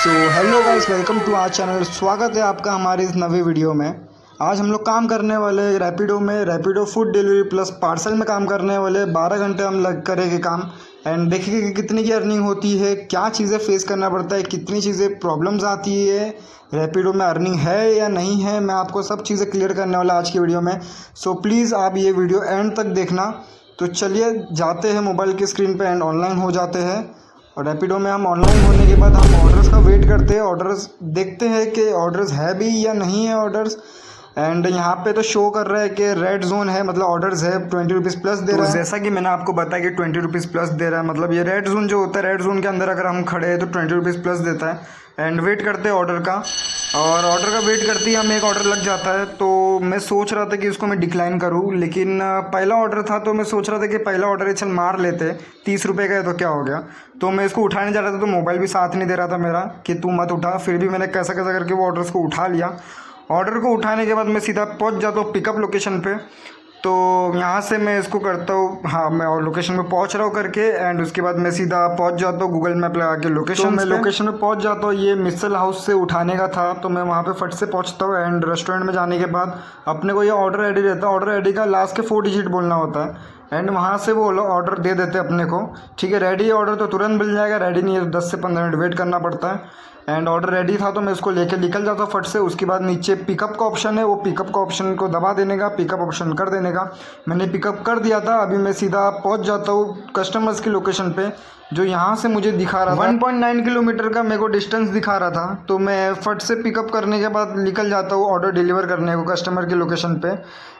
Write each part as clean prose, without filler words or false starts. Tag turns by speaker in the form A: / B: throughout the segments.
A: So hello guys, welcome to our channel. स्वागत है आपका हमारे इस नवे वीडियो में। आज हम लोग काम करने वाले रैपिडो में, Rapido food delivery plus parcel में काम करने वाले। 12 घंटे हम लग करेंगे काम एंड देखेंगे कि कितनी की अर्निंग होती है, क्या चीज़ें फेस करना पड़ता है, कितनी चीज़ें प्रॉब्लम्स आती है, रैपिडो में अर्निंग है या नहीं है। मैं आपको सब चीज़ें क्लियर करने वाला आज की वीडियो में। सो प्लीज़ आप ये वीडियो एंड तक देखना। तो चलिए जाते हैं मोबाइल की स्क्रीन पे एंड ऑनलाइन हो जाते हैं। और रैपिडो में हम ऑनलाइन होने के बाद हम ऑर्डर्स का वेट करते हैं, ऑर्डर्स देखते हैं कि ऑर्डर्स है भी या नहीं है ऑर्डर्स। एंड यहाँ पे तो शो कर रहा है कि रेड जोन है, मतलब ऑर्डर्स है, 20 रुपीज़ प्लस दे रहा है। जैसा कि मैंने आपको बताया कि 20 रुपीज़ प्लस दे रहा है, मतलब ये रेड जोन जो होता है, रेड जोन के अंदर अगर हम खड़े हैं तो 20 रुपीज़ प्लस देता है। एंड वेट करते हैं ऑर्डर का, और ऑर्डर का वेट करते ही हमें एक ऑर्डर लग जाता है। तो मैं सोच रहा था कि उसको मैं डिक्लाइन करूँ, लेकिन पहला ऑर्डर था तो मैं सोच रहा था कि पहला ऑर्डर चल मार लेते, 30 रुपये का है तो क्या हो गया। तो मैं इसको उठाने जा रहा था तो मोबाइल भी साथ नहीं दे रहा था मेरा कि तू मत उठा। फिर भी मैंने कैसा कैसा करके वो ऑर्डर्स को उठा लिया। ऑर्डर को उठाने के बाद मैं सीधा पहुंच जाता हूँ पिकअप लोकेशन पे। तो यहाँ से मैं इसको करता हूँ, हाँ मैं और लोकेशन पे पहुँच रहा हूँ करके। एंड उसके बाद मैं सीधा पहुँच जाता हूँ गूगल मैप लगा के लोकेशन। तो मैं लोकेशन में पहुँच जाता हूँ। ये मिसल हाउस से उठाने का था तो मैं वहाँ पे फट से पहुँचता हूँ। एंड रेस्टोरेंट में जाने के बाद अपने को ये ऑर्डर आईडी रहता है, ऑर्डर आईडी का लास्ट के 4 डिजिट बोलना होता है। एंड वहाँ से वो लोग ऑर्डर दे देते अपने को। ठीक है, रेडी है ऑर्डर तो तुरंत मिल जाएगा, रेडी नहीं है तो 10 से 15 मिनट वेट करना पड़ता है। एंड ऑर्डर रेडी था तो मैं इसको लेके निकल जाता फट से। उसके बाद नीचे पिकअप का ऑप्शन है, वो पिकअप का ऑप्शन को दबा देने का, पिकअप ऑप्शन कर देने का। मैंने पिकअप कर दिया था। अभी मैं सीधा पहुंच जाता हूँ कस्टमर्स की लोकेशन पे, जो यहाँ से मुझे दिखा रहा था 1.9 किलोमीटर का मेरे को डिस्टेंस दिखा रहा था। तो मैं फट से पिकअप करने के बाद निकल जाता हूँ ऑर्डर डिलीवर करने को कस्टमर की लोकेशन पे।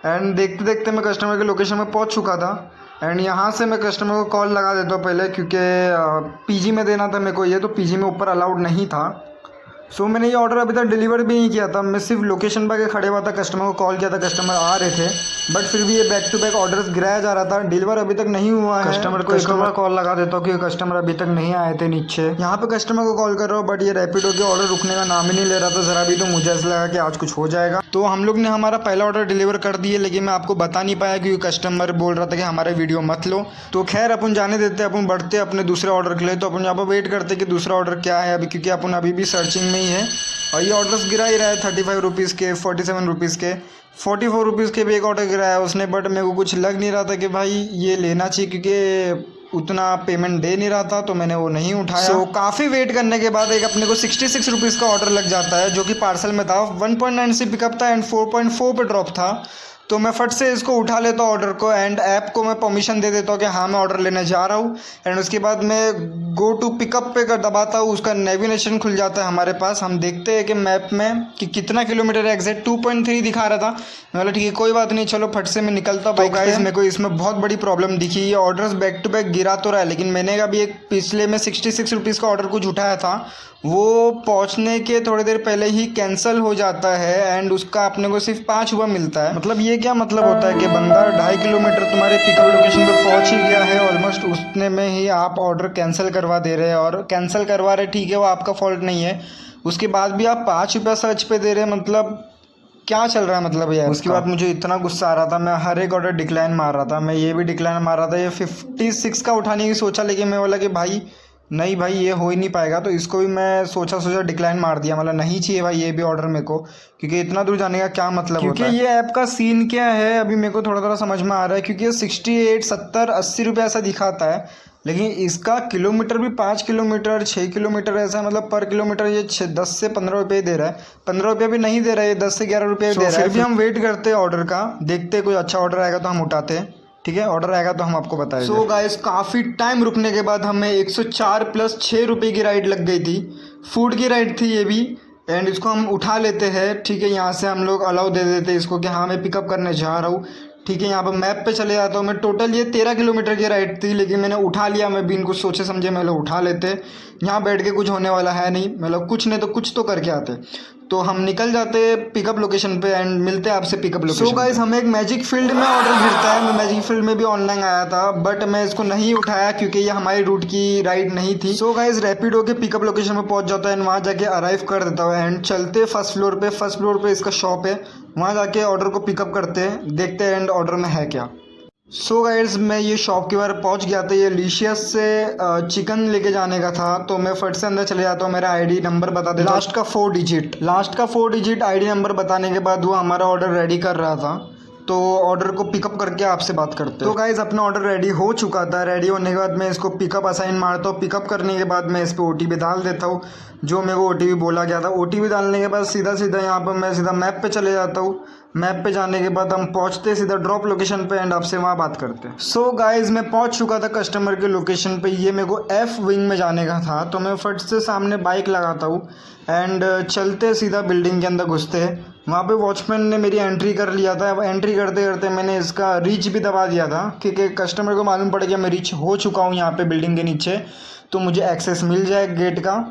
A: एंड देखते देखते मैं कस्टमर की लोकेशन में पहुँच चुका था। एंड यहाँ से मैं कस्टमर को कॉल लगा देता हूँ पहले, क्योंकि पीजी में देना था मेरे को ये, तो पीजी में ऊपर अलाउड नहीं था। सो मैंने ये ऑर्डर अभी तक डिलीवर भी नहीं किया था। मैं सिर्फ लोकेशन पर खड़े हुआ था, कस्टमर को कॉल किया था, कस्टमर आ रहे थे, बट फिर भी ये बैक टू बैक ऑर्डर्स गिराया जा रहा था। डिलीवर अभी तक नहीं हुआ है। कस्टमर को एक बार कॉल लगा देता हूँ कि कस्टमर अभी तक नहीं आए थे नीचे। यहाँ पे कस्टमर को कॉल कर रहा हूँ, बट ये रैपिडो के ऑर्डर रुकने का नाम ही नहीं ले रहा था ज़रा भी। तो मुझे ऐसा लगा कि आज कुछ हो जाएगा। तो हम लोग ने हमारा पहला ऑर्डर डिलीवर कर दिए, लेकिन मैं आपको बता नहीं पाया क्योंकि कस्टमर बोल रहा था कि हमारे वीडियो मत लो। तो खैर अपन जाने देते, अपन बढ़ते अपने दूसरे ऑर्डर के लिए। तो अपन यहाँ पर वेट करते कि दूसरा ऑर्डर क्या है अभी, क्योंकि अपन अभी भी सर्चिंग में ही है। और ये ऑर्डर्स गिरा ही रहा है 35 रुपीज़ के, 47 रुपीज़ के, 44 रुपीज़ के भी एक ऑर्डर गिराया उसने। बट मेरे को कुछ लग नहीं रहा था कि भाई ये लेना चाहिए, क्योंकि उतना पेमेंट दे नहीं रहा था, तो मैंने वो नहीं उठाया। तो काफ़ी वेट करने के बाद एक अपने को 66 रुपीज़ का ऑर्डर लग जाता है, जो कि पार्सल में था। 1.9 से पिकअप था एंड 4.4 पे ड्रॉप था। तो मैं फट से इसको उठा लेता हूँ ऑर्डर को। एंड ऐप को मैं परमिशन दे देता हूँ कि हाँ मैं ऑर्डर लेने जा रहा हूँ। एंड उसके बाद मैं गो टू पिकअप पे कर दबाता हूँ, उसका नेविगेशन खुल जाता है हमारे पास। हम देखते हैं कि मैप में कि कितना किलोमीटर है एग्जैक्ट। 2.3 दिखा रहा था। मैं बोला ठीक है कोई बात नहीं, चलो फट से मैं निकलता हूँ। गाइस मेरे को इसमें बहुत बड़ी प्रॉब्लम दिखी। ये ऑर्डर्स बैक टू बैक गिरा तो रहा है, लेकिन मैंने अभी एक पिछले में 66 रुपीज़ का ऑर्डर कुछ उठाया था, वो पहुंचने के थोड़ी देर पहले ही कैंसिल हो जाता है। एंड उसका अपने को सिर्फ 5 रुपये मिलता है। मतलब ये क्या मतलब होता है कि बंदा 2.5 किलोमीटर तुम्हारे पिकअप लोकेशन पे पहुंच ही गया है ऑलमोस्ट, उतने में ही आप ऑर्डर कैंसिल करवा दे रहे हैं। और कैंसिल करवा रहे ठीक है, वो आपका फॉल्ट नहीं है, उसके बाद भी आप 5 रुपया सर्च पे दे रहे हैं। मतलब क्या चल रहा है मतलब यार। उसके बाद मुझे इतना गुस्सा आ रहा था, मैं हर एक ऑर्डर डिक्लाइन मार रहा था। मैं ये भी डिक्लाइन मार रहा था। ये 56 का उठाने की सोचा, लेकिन मैं बोला कि भाई नहीं भाई ये हो ही नहीं पाएगा। तो इसको भी मैं सोचा डिक्लाइन मार दिया, मतलब नहीं चाहिए भाई ये भी ऑर्डर मेरे को, क्योंकि इतना दूर जाने का क्या मतलब होता है। ये ऐप का सीन क्या है अभी मेरे को थोड़ा थोड़ा समझ में आ रहा है, क्योंकि ये 68, 70, 80 रुपये ऐसा दिखाता है, लेकिन इसका किलोमीटर भी 5 किलोमीटर, 6 किलोमीटर ऐसा है। मतलब पर किलोमीटर ये 10 से 15 रुपये दे रहा है। 15 रुपये भी नहीं दे रहा है, 10 से 11 रुपये दे रहा है। फिर भी हम वेट करते हैं ऑर्डर का, देखते कोई अच्छा ऑर्डर आएगा तो हम उठाते हैं। ठीक है, ऑर्डर आएगा तो हम आपको बताएंगे। सो गाइस काफ़ी टाइम रुकने के बाद हमें 104 प्लस 6 रुपये की राइड लग गई थी। फूड की राइड थी ये भी। एंड इसको हम उठा लेते हैं। ठीक है, यहाँ से हम लोग अलाउ दे देते हैं इसको कि हाँ मैं पिकअप करने जा रहा हूँ। ठीक है, यहाँ पर मैप पे चले जाता हूँ मैं। टोटल ये 13 किलोमीटर की राइड थी, लेकिन मैंने उठा लिया। मैं भी इनको सोचे समझे मैं लोग उठा लेते, यहाँ बैठ के कुछ होने वाला है नहीं, मतलब कुछ नहीं तो कुछ तो करके आते। तो हम निकल जाते पिकअप लोकेशन पे एंड मिलते हैं आपसे पिकअप लोकेशन। सो गाइस हमें एक मैजिक फील्ड में ऑर्डर गिरता है। मैं मैजिक फील्ड में भी ऑनलाइन आया था, बट मैं इसको नहीं उठाया क्योंकि ये हमारी रूट की राइड नहीं थी। सो गाइस रैपिडो के पिकअप लोकेशन में पहुंच जाता है एंड वहाँ जाके अराइव कर देता हूँ। एंड चलते फर्स्ट फ्लोर पे इसका शॉप है, वहाँ जाके ऑर्डर को पिकअप करते हैं, देखते हैं एंड ऑर्डर में है क्या। सो गाइस मैं ये शॉप के बाहर पहुंच गया था। ये लिशियस से चिकन लेके जाने का था, तो मैं फट से अंदर चले जाता हूँ। मेरा आईडी नंबर बता देता हूँ। लास्ट का 4 डिजिट आईडी नंबर बताने के बाद वो हमारा ऑर्डर रेडी कर रहा था, तो ऑर्डर को पिकअप करके आपसे बात करते हैं। तो गाइज अपना ऑर्डर रेडी हो चुका था। रेडी होने के बाद मैं इसको पिकअप असाइन मारता हूँ। पिकअप करने के बाद मैं इस पर OTP डाल देता हूँ, जो मेरे को OTP बोला गया था। OTP डालने के बाद सीधा यहाँ पर मैं सीधा मैप पे चले जाता हूँ। मैप पे जाने के बाद हम पहुँचते सीधा ड्रॉप लोकेशन पे एंड आपसे वहाँ बात करते हैं। सो गाइज मैं पहुँच चुका था कस्टमर के लोकेशन पे। ये मेरे को F विंग में जाने का था, तो मैं फट से सामने बाइक लगाता हूँ एंड चलते सीधा बिल्डिंग के अंदर घुसते हैं। वहाँ पे वॉचमैन ने मेरी एंट्री कर लिया था। एंट्री करते करते मैंने इसका रीच भी दबा दिया था, क्योंकि कस्टमर को मालूम पड़ गया मैं रीच हो चुका हूँ यहाँ पे बिल्डिंग के नीचे, तो मुझे एक्सेस मिल जाए गेट का।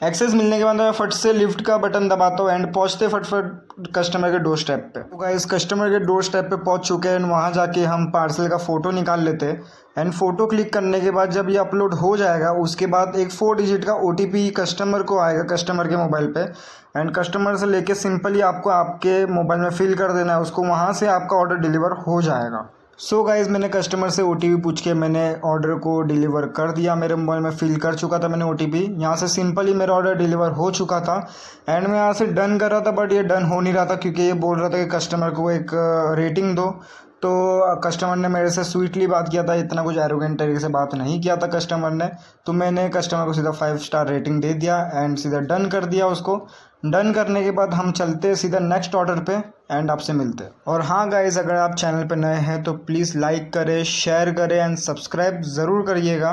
A: एक्सेस मिलने के बाद मैं फट से लिफ्ट का बटन दबाता हूँ एंड पहुँचते फटफट कस्टमर के डोर स्टेप पे। तो गाइस कस्टमर के डोर स्टेप पे पहुँच चुके हैं। वहाँ जाके हम पार्सल का फ़ोटो निकाल लेते हैं एंड फ़ोटो क्लिक करने के बाद जब ये अपलोड हो जाएगा, उसके बाद एक 4 डिजिट का OTP कस्टमर को आएगा, कस्टमर के मोबाइल पे। एंड कस्टमर से लेके सिंपली आपको आपके मोबाइल में फिल कर देना है उसको, वहाँ से आपका ऑर्डर डिलीवर हो जाएगा। सो गाइज़ मैंने कस्टमर से OTP पूछ के मैंने ऑर्डर को डिलीवर कर दिया। मेरे मोबाइल में फिल कर चुका था मैंने OTP। यहाँ से सिंपली मेरा ऑर्डर डिलीवर हो चुका था एंड मैं यहाँ से डन कर रहा था, बट ये डन हो नहीं रहा था, क्योंकि ये बोल रहा था कि कस्टमर को एक रेटिंग दो। तो कस्टमर ने मेरे से स्वीटली बात किया था, इतना कुछ एरोगेंट तरीके से बात नहीं किया था कस्टमर ने। तो मैंने कस्टमर को सीधा 5 स्टार रेटिंग दे दिया एंड सीधा डन कर दिया उसको। डन करने के बाद हम चलते सीधा नेक्स्ट ऑर्डर पे एंड आपसे मिलते हैं। और हाँ गाइस, अगर आप चैनल पे नए हैं तो प्लीज़ लाइक करें, शेयर करें एंड सब्सक्राइब ज़रूर करिएगा,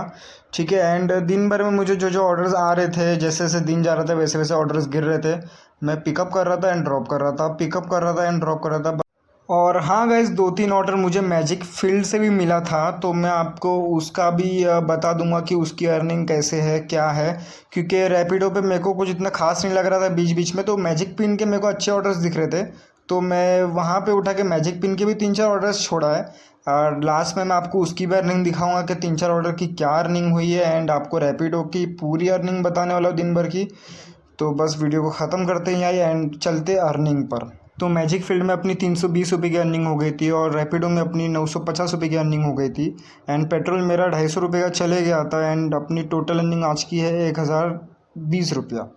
A: ठीक है। एंड दिन भर में मुझे जो ऑर्डर्स आ रहे थे, जैसे जैसे दिन जा रहा था वैसे वैसे ऑर्डर्स गिर रहे थे। मैं पिकअप कर रहा था एंड ड्रॉप कर रहा था, पिकअप कर रहा था एंड ड्रॉप कर रहा था। और हाँ गाइस, 2-3 ऑर्डर मुझे मैजिक फील्ड से भी मिला था, तो मैं आपको उसका भी बता दूंगा कि उसकी अर्निंग कैसे है क्या है, क्योंकि रैपिडो पे मेरे को कुछ इतना खास नहीं लग रहा था बीच बीच में। तो मैजिक पिन के मेरे को अच्छे ऑर्डर्स दिख रहे थे, तो मैं वहाँ पे उठा के मैजिक पिन के भी 3-4 ऑर्डर्स छोड़ा है। और लास्ट में मैं आपको उसकी भी अर्निंग दिखाऊंगा कि 3-4 ऑर्डर की क्या अर्निंग हुई है, एंड आपको रैपिडो की पूरी अर्निंग बताने वाला हूँ दिन भर की। तो बस वीडियो को ख़त्म करते हैं यहाँ एंड चलते अर्निंग पर। तो मैजिक फील्ड में अपनी 320 रुपये की अर्निंग हो गई थी और रैपिडो में अपनी 950 रुपये की अर्निंग हो गई थी एंड पेट्रोल मेरा 250 रुपये का चले गया था एंड अपनी टोटल अर्निंग आज की है 1020 रुपया।